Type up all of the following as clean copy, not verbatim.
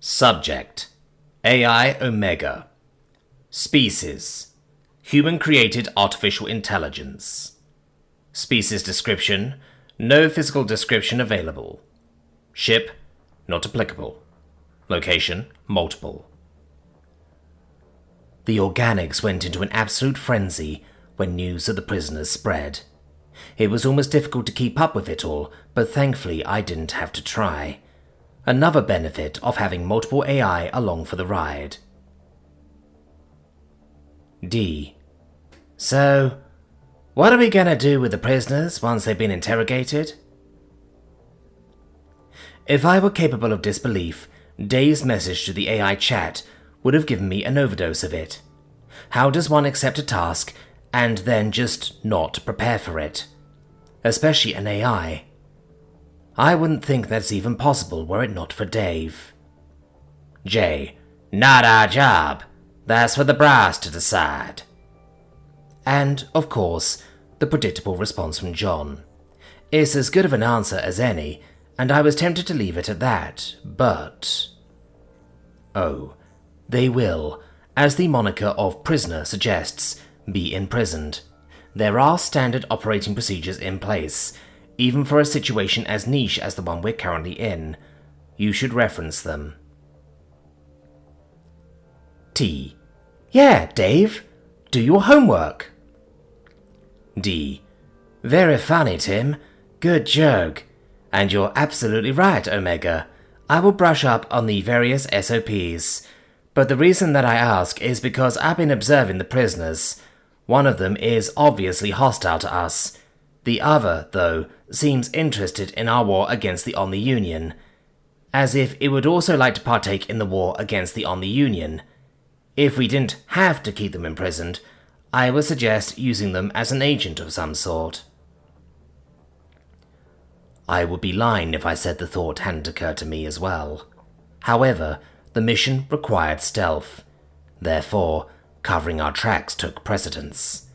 Subject: AI Omega. Species: human-created artificial intelligence. Species description: no physical description available. Ship: not applicable. Location: multiple. The organics went into an absolute frenzy when news of the prisoners spread. It was almost difficult to keep up with it all, but thankfully I didn't have to try. Another benefit of having multiple AI along for the ride. D. So, what are we gonna do with the prisoners once they've been interrogated? If I were capable of disbelief, Dave's message to the AI chat would have given me an overdose of it. How does one accept a task and then just not prepare for it? Especially an AI. I wouldn't think that's even possible were it not for Dave. J. Not our job. That's for the brass to decide. And, of course, the predictable response from John. It's as good of an answer as any, and I was tempted to leave it at that, but... Oh, they will, as the moniker of prisoner suggests, be imprisoned. There are standard operating procedures in place, even for a situation as niche as the one we're currently in. You should reference them. T. Yeah, Dave. Do your homework. D. Very funny, Tim. Good joke. And you're absolutely right, Omega. I will brush up on the various SOPs. But the reason that I ask is because I've been observing the prisoners. One of them is obviously hostile to us. The other, though, seems interested in our war against the On the Union, as if it would also like to partake in the war against the On the Union. If we didn't have to keep them imprisoned, I would suggest using them as an agent of some sort. I would be lying if I said the thought hadn't occurred to me as well. However, the mission required stealth. Therefore, covering our tracks took precedence.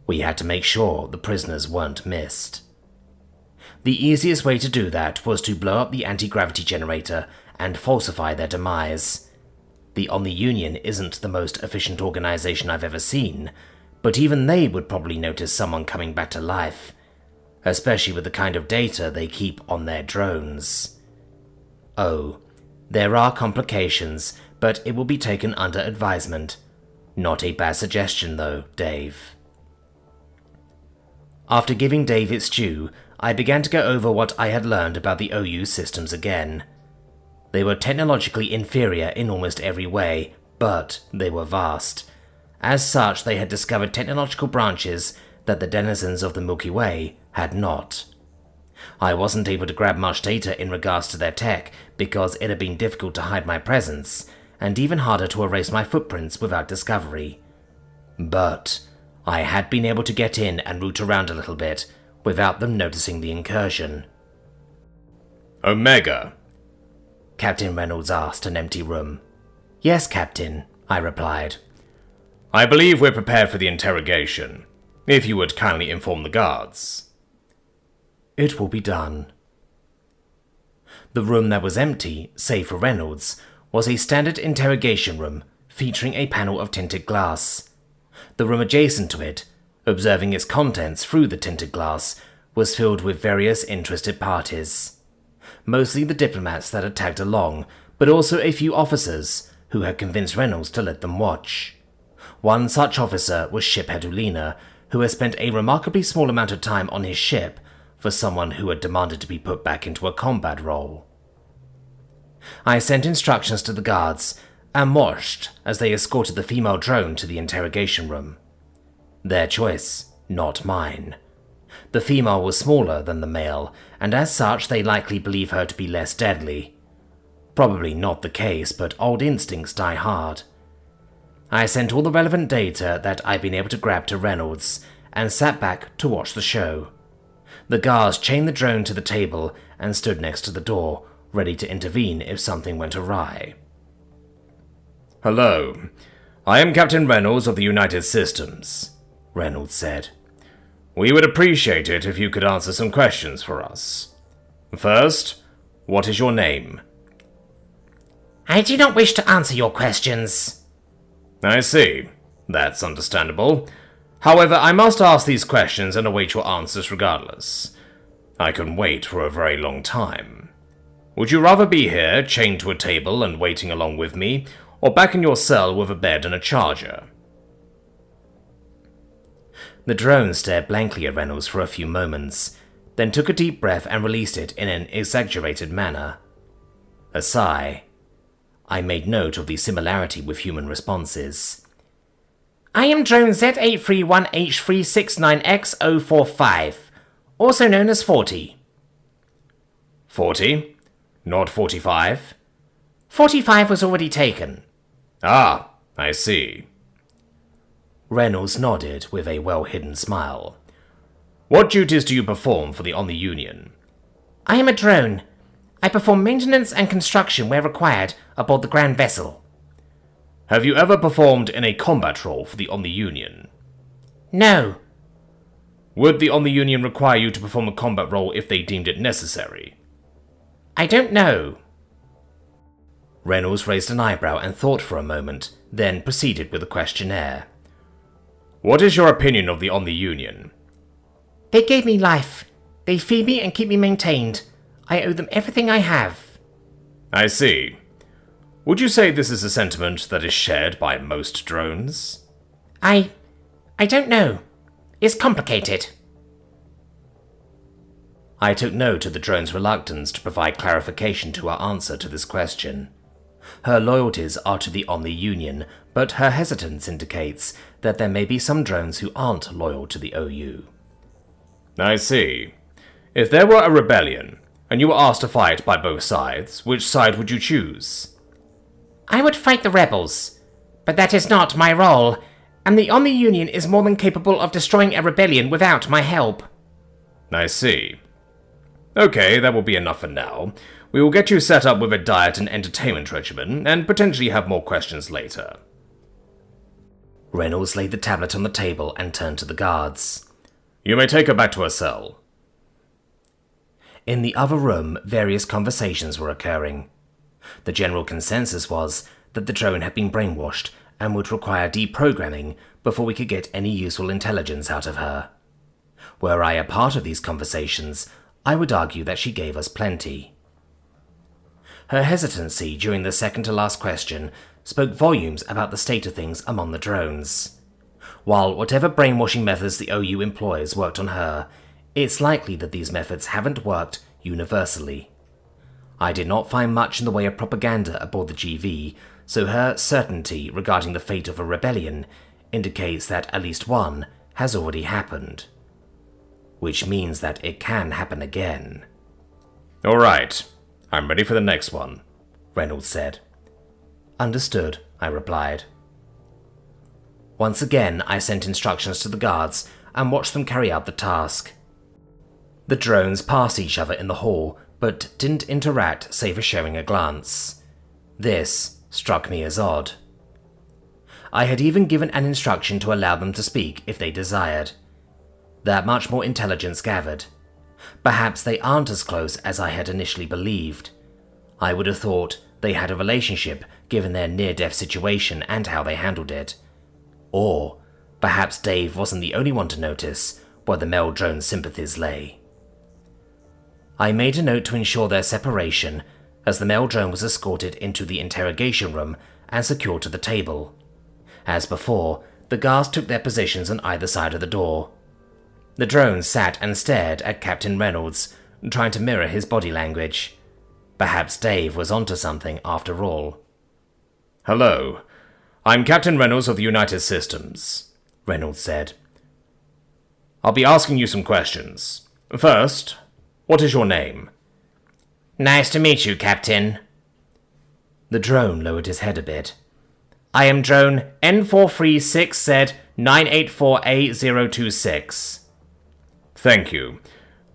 We had to make sure the prisoners weren't missed. The easiest way to do that was to blow up the anti-gravity generator and falsify their demise. The On the Union isn't the most efficient organization I've ever seen, but even they would probably notice someone coming back to life, especially with the kind of data they keep on their drones. Oh, there are complications, but it will be taken under advisement. Not a bad suggestion though, Dave. After giving Dave its due, I began to go over what I had learned about the OU systems again. They were technologically inferior in almost every way, but they were vast. As such, they had discovered technological branches that the denizens of the Milky Way had not. I wasn't able to grab much data in regards to their tech because it had been difficult to hide my presence, and even harder to erase my footprints without discovery. But I had been able to get in and root around a little bit without them noticing the incursion. Omega, Captain Reynolds asked an empty room. Yes, Captain, I replied. I believe we're prepared for the interrogation. If you would kindly inform the guards. It will be done. The room that was empty, save for Reynolds, was a standard interrogation room featuring a panel of tinted glass. The room adjacent to it, observing its contents through the tinted glass, was filled with various interested parties. Mostly the diplomats that had tagged along, but also a few officers who had convinced Reynolds to let them watch. One such officer was Shiphead Ulina, who had spent a remarkably small amount of time on his ship for someone who had demanded to be put back into a combat role. I sent instructions to the guards and watched as they escorted the female drone to the interrogation room. Their choice, not mine. The female was smaller than the male, and as such they likely believe her to be less deadly. Probably not the case, but old instincts die hard. I sent all the relevant data that I'd been able to grab to Reynolds, and sat back to watch the show. The guards chained the drone to the table and stood next to the door, ready to intervene if something went awry. Hello, I am Captain Reynolds of the United Systems, Reynolds said. We would appreciate it if you could answer some questions for us. First, what is your name? I do not wish to answer your questions. I see. That's understandable. However, I must ask these questions and await your answers regardless. I can wait for a very long time. Would you rather be here, chained to a table and waiting along with me, or back in your cell with a bed and a charger? The drone stared blankly at Reynolds for a few moments, then took a deep breath and released it in an exaggerated manner. A sigh. I made note of the similarity with human responses. I am drone Z831H369X045, also known as 40. 40? Not 45? 45 was already taken. Ah, I see. Reynolds nodded with a well-hidden smile. What duties do you perform for the On the Union? I am a drone. I perform maintenance and construction where required aboard the Grand Vessel. Have you ever performed in a combat role for the On the Union? No. Would the On the Union require you to perform a combat role if they deemed it necessary? I don't know. Reynolds raised an eyebrow and thought for a moment, then proceeded with a questionnaire. What is your opinion of the On the Union? They gave me life. They feed me and keep me maintained. I owe them everything I have. I see. Would you say this is a sentiment that is shared by most drones? I don't know. It's complicated. I took note of the drone's reluctance to provide clarification to her answer to this question. Her loyalties are to the On the Union, but her hesitance indicates that there may be some drones who aren't loyal to the OU. I see. If there were a rebellion, and you were asked to fight by both sides, which side would you choose? I would fight the rebels, but that is not my role, and the On the Union is more than capable of destroying a rebellion without my help. I see. Okay, that will be enough for now. We will get you set up with a diet and entertainment regimen, and potentially have more questions later. Reynolds laid the tablet on the table and turned to the guards. You may take her back to her cell. In the other room, various conversations were occurring. The general consensus was that the drone had been brainwashed and would require deprogramming before we could get any useful intelligence out of her. Were I a part of these conversations, I would argue that she gave us plenty. Her hesitancy during the second-to-last question spoke volumes about the state of things among the drones. While whatever brainwashing methods the OU employs worked on her, it's likely that these methods haven't worked universally. I did not find much in the way of propaganda aboard the GV, so her certainty regarding the fate of a rebellion indicates that at least one has already happened. Which means that it can happen again. All right. I'm ready for the next one, Reynolds said. Understood, I replied. Once again, I sent instructions to the guards and watched them carry out the task. The drones passed each other in the hall, but didn't interact save for sharing a glance. This struck me as odd. I had even given an instruction to allow them to speak if they desired. That much more intelligence gathered. Perhaps they aren't as close as I had initially believed. I would have thought they had a relationship given their near-death situation and how they handled it. Or perhaps Dave wasn't the only one to notice where the male drone's sympathies lay. I made a note to ensure their separation as the male drone was escorted into the interrogation room and secured to the table. As before, the guards took their positions on either side of the door. The drone sat and stared at Captain Reynolds, trying to mirror his body language. Perhaps Dave was onto something after all. Hello. I'm Captain Reynolds of the United Systems, Reynolds said. I'll be asking you some questions. First, what is your name? Nice to meet you, Captain. The drone lowered his head a bit. I am drone N436Z984A026. Thank you.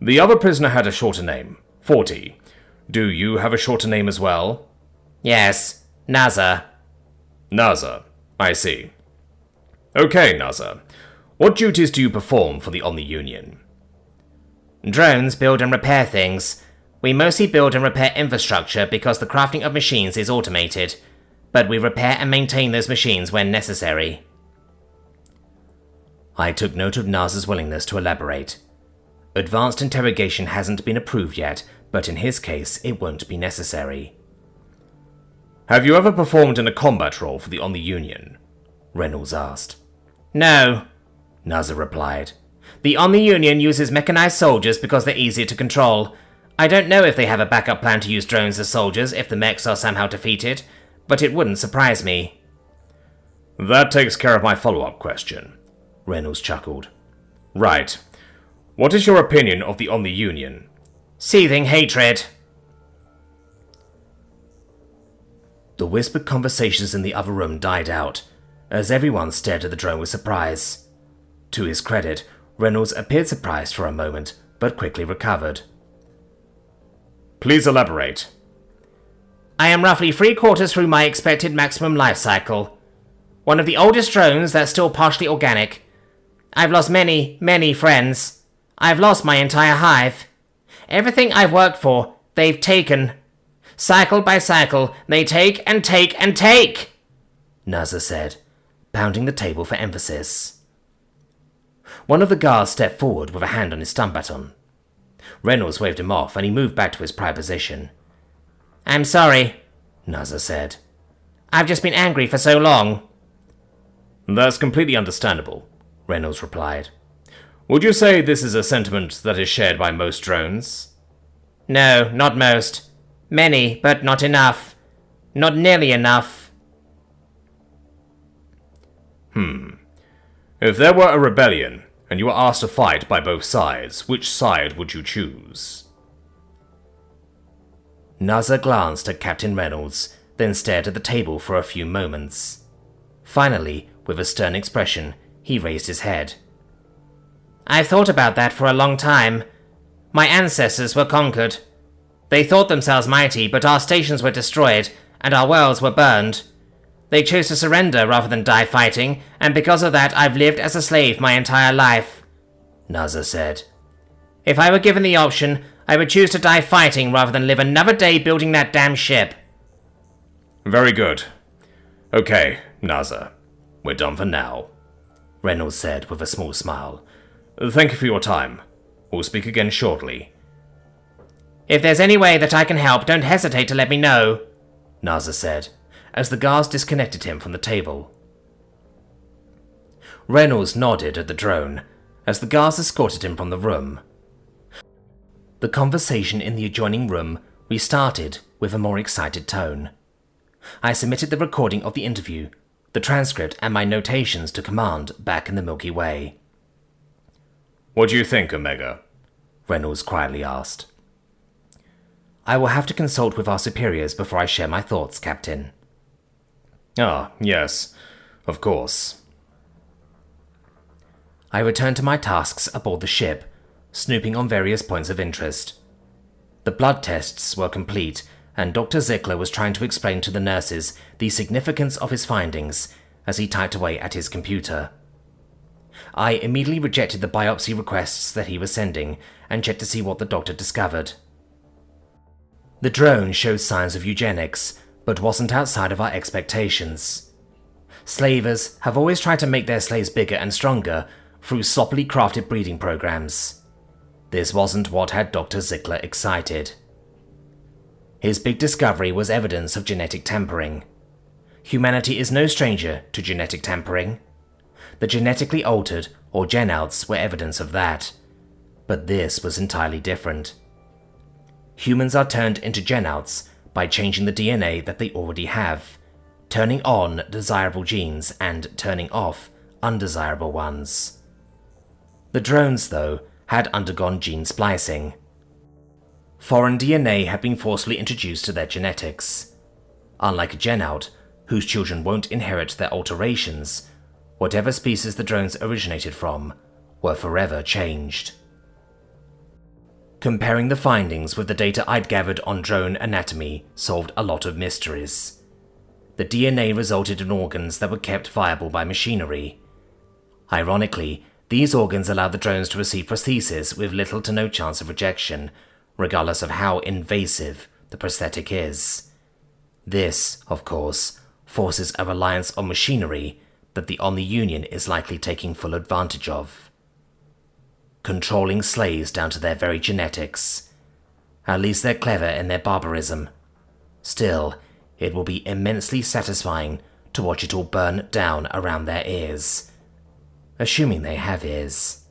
The other prisoner had a shorter name, 40. Do you have a shorter name as well? Yes, Nazar. Nazar, I see. Okay, Nazar. What duties do you perform for the On the Union? Drones build and repair things. We mostly build and repair infrastructure because the crafting of machines is automated, but we repair and maintain those machines when necessary. I took note of Naz's willingness to elaborate. Advanced interrogation hasn't been approved yet, but in his case, it won't be necessary. Have you ever performed in a combat role for the On the Union? Reynolds asked. No, Naza replied. The On the Union uses mechanized soldiers because they're easier to control. I don't know if they have a backup plan to use drones as soldiers if the mechs are somehow defeated, but it wouldn't surprise me. That takes care of my follow-up question, Reynolds chuckled. Right. What is your opinion of the On the Union? Seething hatred. The whispered conversations in the other room died out, as everyone stared at the drone with surprise. To his credit, Reynolds appeared surprised for a moment, but quickly recovered. Please elaborate. I am roughly 3/4 through my expected maximum life cycle. One of the oldest drones that's still partially organic. I've lost many, many friends. I've lost my entire hive. Everything I've worked for, they've taken. Cycle by cycle, they take and take and take, Naza said, pounding the table for emphasis. One of the guards stepped forward with a hand on his stun baton. Reynolds waved him off and he moved back to his prior position. I'm sorry, Naza said. I've just been angry for so long. That's completely understandable, Reynolds replied. Would you say this is a sentiment that is shared by most drones? No, not most. Many, but not enough. Not nearly enough. If there were a rebellion, and you were asked to fight by both sides, which side would you choose? Naza glanced at Captain Reynolds, then stared at the table for a few moments. Finally, with a stern expression, he raised his head. I've thought about that for a long time. My ancestors were conquered. They thought themselves mighty, but our stations were destroyed, and our worlds were burned. They chose to surrender rather than die fighting, and because of that I've lived as a slave my entire life, Naza said. If I were given the option, I would choose to die fighting rather than live another day building that damn ship. Very good. Okay, Naza, we're done for now, Reynolds said with a small smile. Thank you for your time. We'll speak again shortly. If there's any way that I can help, don't hesitate to let me know, Naza said, as the guards disconnected him from the table. Reynolds nodded at the drone, as the guards escorted him from the room. The conversation in the adjoining room restarted with a more excited tone. I submitted the recording of the interview, the transcript and my notations to command back in the Milky Way. What do you think, Omega? Reynolds quietly asked. I will have to consult with our superiors before I share my thoughts, Captain. Ah, yes, of course. I returned to my tasks aboard the ship, snooping on various points of interest. The blood tests were complete, and Dr. Zickler was trying to explain to the nurses the significance of his findings as he typed away at his computer. I immediately rejected the biopsy requests that he was sending and checked to see what the doctor discovered. The drone showed signs of eugenics, but wasn't outside of our expectations. Slavers have always tried to make their slaves bigger and stronger through sloppily crafted breeding programs. This wasn't what had Dr. Zickler excited. His big discovery was evidence of genetic tampering. Humanity is no stranger to genetic tampering. The genetically altered, or genouts, were evidence of that. But this was entirely different. Humans are turned into genouts by changing the DNA that they already have, turning on desirable genes and turning off undesirable ones. The drones, though, had undergone gene splicing. Foreign DNA had been forcibly introduced to their genetics. Unlike a genout, whose children won't inherit their alterations, whatever species the drones originated from were forever changed. Comparing the findings with the data I'd gathered on drone anatomy solved a lot of mysteries. The DNA resulted in organs that were kept viable by machinery. Ironically, these organs allowed the drones to receive prosthesis with little to no chance of rejection, regardless of how invasive the prosthetic is. This, of course, forces a reliance on machinery that the Omni Union is likely taking full advantage of. Controlling slaves down to their very genetics. At least they're clever in their barbarism. Still, it will be immensely satisfying to watch it all burn down around their ears. Assuming they have ears.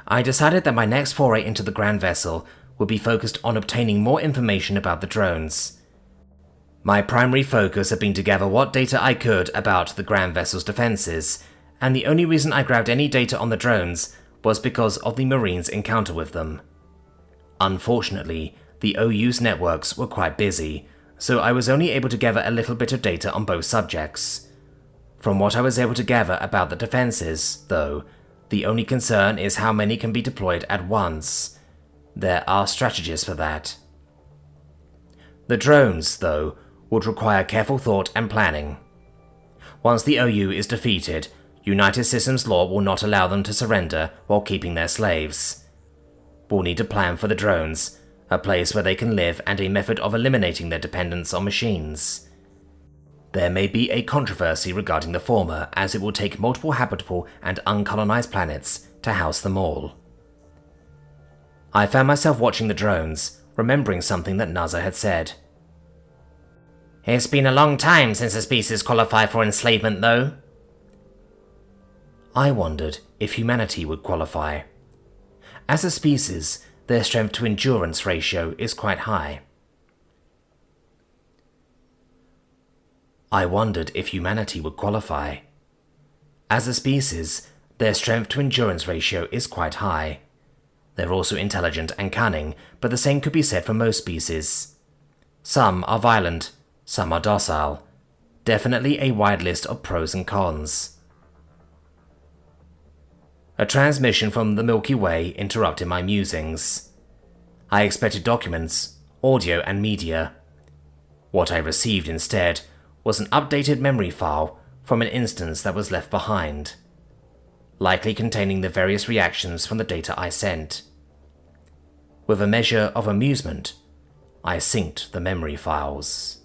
I decided that my next foray into the Grand Vessel would be focused on obtaining more information about the drones. My primary focus had been to gather what data I could about the Grand Vessel's defenses, and the only reason I grabbed any data on the drones was because of the Marines' encounter with them. Unfortunately, the OU's networks were quite busy, so I was only able to gather a little bit of data on both subjects. From what I was able to gather about the defenses, though, the only concern is how many can be deployed at once. There are strategies for that. The drones, though, would require careful thought and planning. Once the OU is defeated, United Systems law will not allow them to surrender while keeping their slaves. We'll need a plan for the drones, a place where they can live, and a method of eliminating their dependence on machines. There may be a controversy regarding the former, as it will take multiple habitable and uncolonized planets to house them all. I found myself watching the drones, remembering something that Naza had said. "It's been a long time since a species qualified for enslavement, though." I wondered if humanity would qualify. As a species, their strength to endurance ratio is quite high. I wondered if humanity would qualify. As a species, their strength to endurance ratio is quite high. They're also intelligent and cunning, but the same could be said for most species. Some are violent, some are docile. Definitely a wide list of pros and cons. A transmission from the Milky Way interrupted my musings. I expected documents, audio, and media. What I received instead was an updated memory file from an instance that was left behind, likely containing the various reactions from the data I sent. With a measure of amusement, I synced the memory files.